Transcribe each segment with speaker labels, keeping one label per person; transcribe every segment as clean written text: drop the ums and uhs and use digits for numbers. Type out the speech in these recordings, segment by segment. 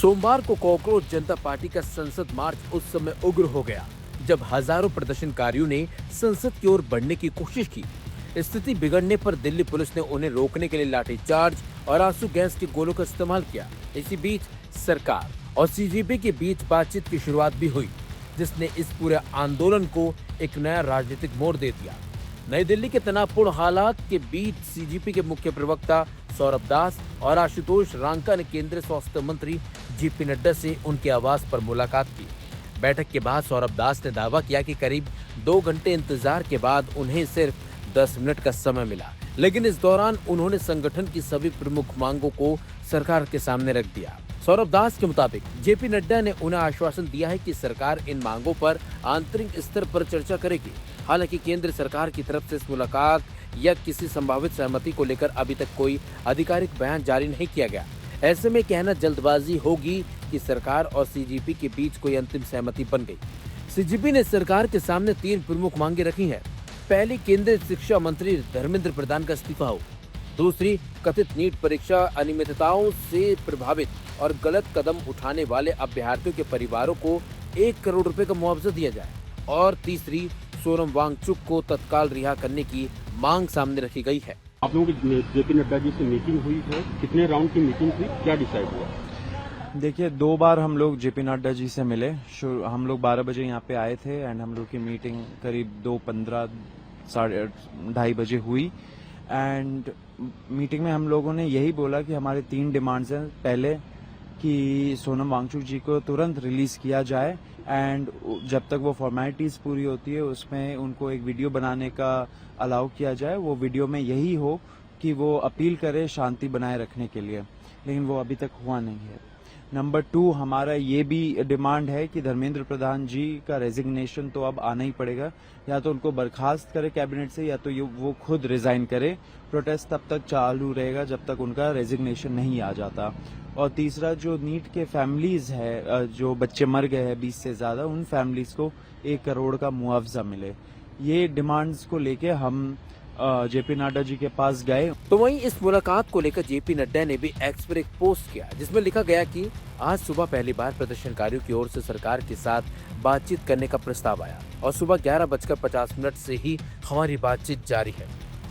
Speaker 1: सोमवार को कॉकरोच जनता पार्टी का संसद मार्च उस समय उग्र हो गया जब हजारों प्रदर्शनकारियों ने संसद की ओर बढ़ने की कोशिश की। स्थिति बिगड़ने पर दिल्ली पुलिस ने उन्हें रोकने के लिए लाठीचार्ज और आंसू गैस के गोलों का इस्तेमाल किया। इसी बीच सरकार और सीजेपी के बीच बातचीत की शुरुआत भी हुई, जिसने इस पूरे आंदोलन को एक नया राजनीतिक मोड़ दे दिया। नई दिल्ली के तनावपूर्ण हालात के बीच सीजेपी के मुख्य प्रवक्ता सौरभ दास और आशुतोष रांका ने केंद्रीय स्वास्थ्य मंत्री जेपी नड्डा से उनके आवास पर मुलाकात की। बैठक के बाद सौरभ दास ने दावा किया कि करीब 2 घंटे इंतजार के बाद उन्हें सिर्फ 10 मिनट का समय मिला, लेकिन इस दौरान उन्होंने संगठन की सभी प्रमुख मांगों को सरकार के सामने रख दिया। सौरभ दास के मुताबिक जेपी नड्डा ने उन्हें आश्वासन दिया है कि सरकार इन मांगों पर आंतरिक स्तर पर चर्चा करेगी। हालांकि केंद्र सरकार की तरफ से इस मुलाकात या किसी संभावित सहमति को लेकर अभी तक कोई आधिकारिक बयान जारी नहीं किया गया। ऐसे में कहना जल्दबाजी होगी कि सरकार और सीजेपी के बीच कोई अंतिम सहमति बन गई। सीजेपी ने सरकार के सामने 3 प्रमुख मांगे रखी हैं। पहली, केंद्रीय शिक्षा मंत्री धर्मेंद्र प्रधान का इस्तीफा हो। दूसरी, कथित नीट परीक्षा अनियमितताओं से प्रभावित और गलत कदम उठाने वाले अभ्यर्थियों के परिवारों को 1 करोड़ रुपए का मुआवजा दिया जाए। और तीसरी, सोनम वांगचुक को तत्काल रिहा करने की मांग सामने रखी गई है।
Speaker 2: आप लोगों की जेपी नड्डा जी से मीटिंग हुई है, कितने राउंड की मीटिंग हुई, क्या डिसाइड हुआ?
Speaker 3: देखिए, 2 बार हम लोग जेपी नड्डा जी से मिले। हम लोग 12 बजे यहाँ पे आए थे एंड हम लोग की मीटिंग करीब 2:15 2:30 बजे हुई। एंड मीटिंग में हम लोगों ने यही बोला कि हमारे 3 डिमांड्स हैं। पहले कि सोनम वांगचुक जी को तुरंत रिलीज किया जाए एंड जब तक वो फॉर्मेलिटीज पूरी होती है उसमें उनको एक वीडियो बनाने का अलाउ किया जाए। वो वीडियो में यही हो कि वो अपील करे शांति बनाए रखने के लिए, लेकिन वो अभी तक हुआ नहीं है। नंबर 2, हमारा ये भी डिमांड है कि धर्मेंद्र प्रधान जी का रेजिग्नेशन तो अब आना ही पड़ेगा। या तो उनको बर्खास्त करे कैबिनेट से या तो वो खुद रिजाइन करे। प्रोटेस्ट तब तक चालू रहेगा जब तक उनका रेजिग्नेशन नहीं आ जाता। और तीसरा, जो नीट के फैमिलीज है, जो बच्चे मर गए हैं 20 से ज्यादा, उन फैमिलीज को 1 करोड़ का मुआवजा मिले। ये डिमांड्स को लेके हम जेपी नड्डा जी के पास गए।
Speaker 1: तो वहीं इस मुलाकात को लेकर जेपी नड्डा ने भी एक्स पर एक पोस्ट किया, जिसमें लिखा गया कि आज सुबह पहली बार प्रदर्शनकारियों की ओर से सरकार के साथ बातचीत करने का प्रस्ताव आया और सुबह 11:50 से ही हमारी बातचीत जारी है।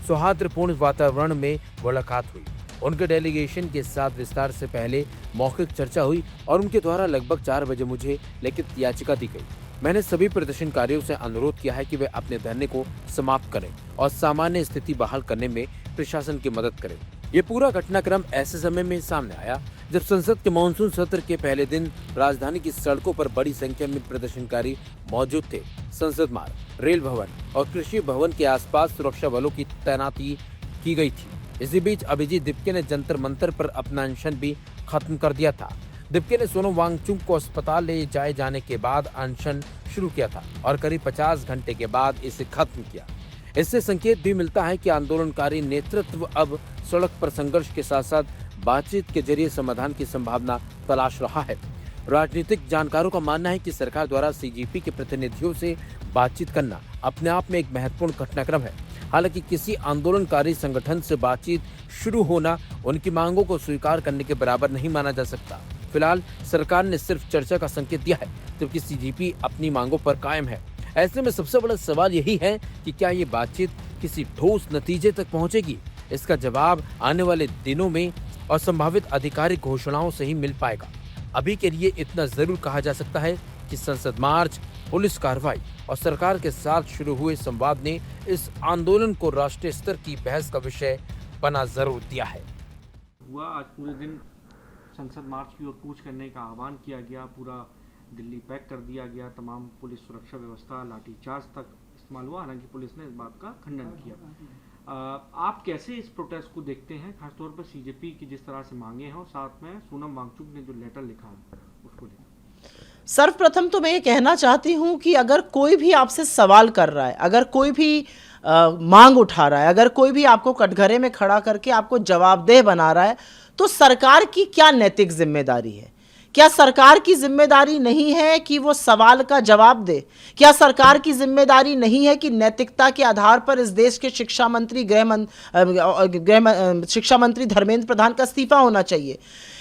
Speaker 1: सौहार्दपूर्ण वातावरण में मुलाकात हुई। उनके डेलीगेशन के साथ विस्तार से पहले मौखिक चर्चा हुई और उनके द्वारा लगभग 4 बजे मुझे लिखित याचिका दी गई। मैंने सभी प्रदर्शनकारियों से अनुरोध किया है कि वे अपने धरने को समाप्त करें और सामान्य स्थिति बहाल करने में प्रशासन की मदद करें। ये पूरा घटनाक्रम ऐसे समय में सामने आया जब संसद के मानसून सत्र के पहले दिन राजधानी की सड़कों पर बड़ी संख्या में प्रदर्शनकारी मौजूद थे। संसद मार्ग, रेल भवन और कृषि भवन के आसपास सुरक्षा बलों की तैनाती की गई थी। इसी बीच अभिजीत दिप्के ने जंतर मंतर पर अपना अनशन भी खत्म कर दिया था। दिप्के ने सोनम वांगचुक को अस्पताल ले जाए जाने के बाद अनशन शुरू किया था और करीब 50 घंटे के बाद इसे खत्म किया। इससे संकेत भी मिलता है कि आंदोलनकारी नेतृत्व अब सड़क पर संघर्ष के साथ साथ बातचीत के जरिए समाधान की संभावना तलाश रहा है। राजनीतिक जानकारों का मानना है कि सरकार द्वारा सीजेपी के प्रतिनिधियों से बातचीत करना अपने आप में एक महत्वपूर्ण घटनाक्रम है। हालांकि किसी आंदोलनकारी संगठन से बातचीत शुरू होना उनकी मांगों को स्वीकार करने के बराबर नहीं माना जा सकता। फिलहाल सरकार ने सिर्फ चर्चा का संकेत दिया है, जबकि सीजेपी अपनी मांगों पर कायम है। ऐसे में सबसे बड़ा सवाल यही है कि क्या ये बातचीत किसी ठोस नतीजे तक पहुंचेगी? इसका जवाब आने वाले दिनों में और संभावित आधिकारिक घोषणाओं से ही मिल पाएगा। अभी के लिए इतना जरूर कहा जा सकता है कि संसद मार्च, पुलिस कार्रवाई और सरकार के साथ शुरू हुए संवाद ने इस आंदोलन को राष्ट्रीय स्तर की बहस का विषय बना जरूर दिया है।
Speaker 4: हुआ आज पूरे दिन संसद मार्च की ओर कूच करने का आह्वान किया गया। पूरा दिल्ली पैक कर दिया गया। तमाम पुलिस सुरक्षा व्यवस्था, लाठीचार्ज तक इस्तेमाल हुआ। हालांकि पुलिस ने इस बात का खंडन किया। आप कैसे इस प्रोटेस्ट को देखते हैं, खासतौर पर सीजेपी की जिस तरह से मांगे हैं और साथ में सोनम वांगचुक ने जो लेटर लिखा है उसको लेकर?
Speaker 5: सर्वप्रथम तो मैं ये कहना चाहती हूँ कि अगर कोई भी आपसे सवाल कर रहा है, अगर कोई भी मांग उठा रहा है, अगर कोई भी आपको कटघरे में खड़ा करके आपको जवाबदेह बना रहा है, तो सरकार की क्या नैतिक जिम्मेदारी है? क्या सरकार की जिम्मेदारी नहीं है कि वो सवाल का जवाब दे? क्या सरकार की जिम्मेदारी नहीं है कि नैतिकता के आधार पर इस देश के शिक्षा मंत्री शिक्षा मंत्री धर्मेंद्र प्रधान का इस्तीफा होना चाहिए?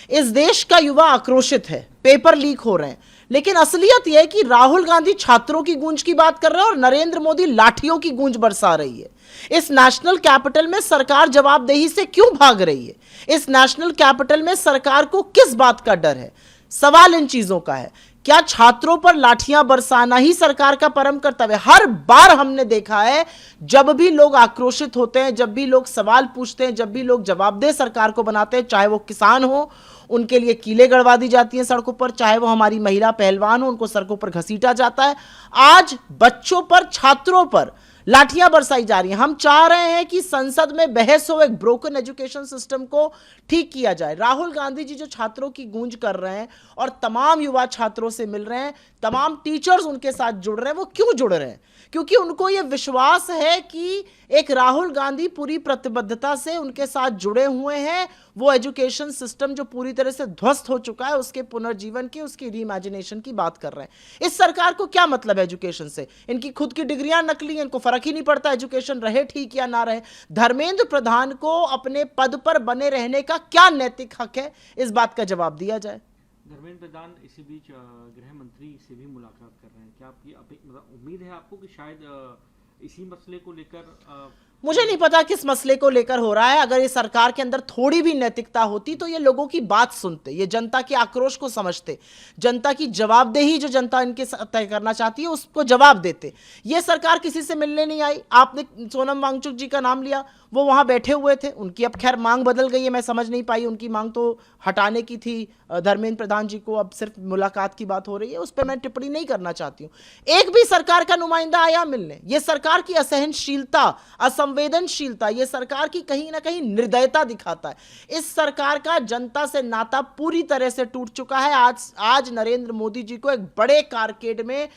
Speaker 5: इस देश का युवा आक्रोशित है, पेपर लीक हो रहे हैं, लेकिन असलियत यह है कि राहुल गांधी छात्रों की गूंज की बात कर रहे हैं और नरेंद्र मोदी लाठियों की गूंज बरसा रही है। इस नेशनल कैपिटल में सरकार जवाबदेही से क्यों भाग रही है? इस नेशनल कैपिटल में सरकार को किस बात का डर है? सवाल इन चीजों का है। क्या छात्रों पर लाठियां बरसाना ही सरकार का परम कर्तव्य है? हर बार हमने देखा है, जब भी लोग आक्रोशित होते हैं, जब भी लोग सवाल पूछते हैं, जब भी लोग जवाबदेह सरकार को बनाते हैं, चाहे वो किसान हो, उनके लिए कीलें गड़वा दी जाती हैं सड़कों पर, चाहे वो हमारी महिला पहलवान हो, उनको सड़कों पर घसीटा जाता है। आज बच्चों पर, छात्रों पर लाठियां बरसाई जा रही हैं। हम चाह रहे हैं कि संसद में बहस हो, एक ब्रोकन एजुकेशन सिस्टम को ठीक किया जाए। राहुल गांधी जी जो छात्रों की गूंज कर रहे हैं और तमाम युवा छात्रों से मिल रहे हैं, तमाम टीचर्स उनके साथ जुड़ रहे हैं, वो क्यों जुड़ रहे हैं? क्योंकि उनको यह विश्वास है कि एक राहुल गांधी पूरी प्रतिबद्धता से उनके साथ जुड़े हुए हैं। वो एजुकेशन सिस्टम जो पूरी तरह से ध्वस्त हो चुका है, उसके पुनर्जीवन की, उसकी रीइमेजिनेशन की बात कर रहे हैं। इस सरकार को क्या मतलब है एजुकेशन से? इनकी खुद की डिग्रियां नकली हैं, इनको फर्क ही नहीं पड़ता एजुकेशन रहे ठीक या ना रहे। धर्मेंद्र प्रधान को अपने पद पर बने रहने का क्या नैतिक हक है? इस बात का जवाब दिया जाए।
Speaker 4: धर्मेंद्र प्रधान इसी बीच गृह मंत्री से भी मुलाकात कर रहे हैं। क्या आपकी मतलब उम्मीद है आपको कि शायद इसी मसले को लेकर
Speaker 5: मुझे नहीं पता किस मसले को लेकर हो रहा है। अगर ये सरकार के अंदर थोड़ी भी नैतिकता होती तो ये लोगों की बात सुनते, ये जनता के आक्रोश को समझते, जनता की जवाबदेही जो जनता इनके तय करना चाहती है उसको जवाब देते। ये सरकार किसी से मिलने नहीं आई। आपने सोनम वांगचुक जी का नाम लिया, वो वहां बैठे हुए थे, उनकी अब खैर मांग बदल गई है, मैं समझ नहीं पाई। उनकी मांग तो हटाने की थी धर्मेंद्र प्रधान जी को, अब सिर्फ मुलाकात की बात हो रही है, उस पर मैं टिप्पणी नहीं करना चाहती हूं। एक भी सरकार का नुमाइंदा आया मिलने। यह सरकार की असहनशीलता, असंवेदनशीलता, यह सरकार की कहीं ना कहीं निर्दयता दिखाता है। इस सरकार का जनता से नाता पूरी तरह से टूट चुका है। आज नरेंद्र मोदी जी को एक बड़े कारकेड में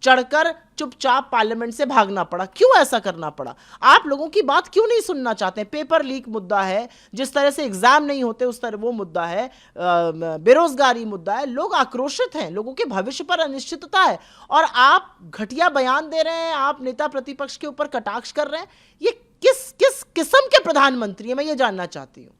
Speaker 5: चढ़कर चुपचाप पार्लियामेंट से भागना पड़ा। क्यों ऐसा करना पड़ा? आप लोगों की बात क्यों नहीं सुनना चाहते? पेपर लीक मुद्दा है, जिस तरह से एग्जाम नहीं होते उस तरह वो मुद्दा है, बेरोजगारी मुद्दा है, लोग आक्रोशित हैं, लोगों के भविष्य पर अनिश्चितता है, और आप घटिया बयान दे रहे हैं, आप नेता प्रतिपक्ष के ऊपर कटाक्ष कर रहे हैं। ये किस किस किस्म के प्रधानमंत्री हैं, मैं ये जानना चाहती हूं।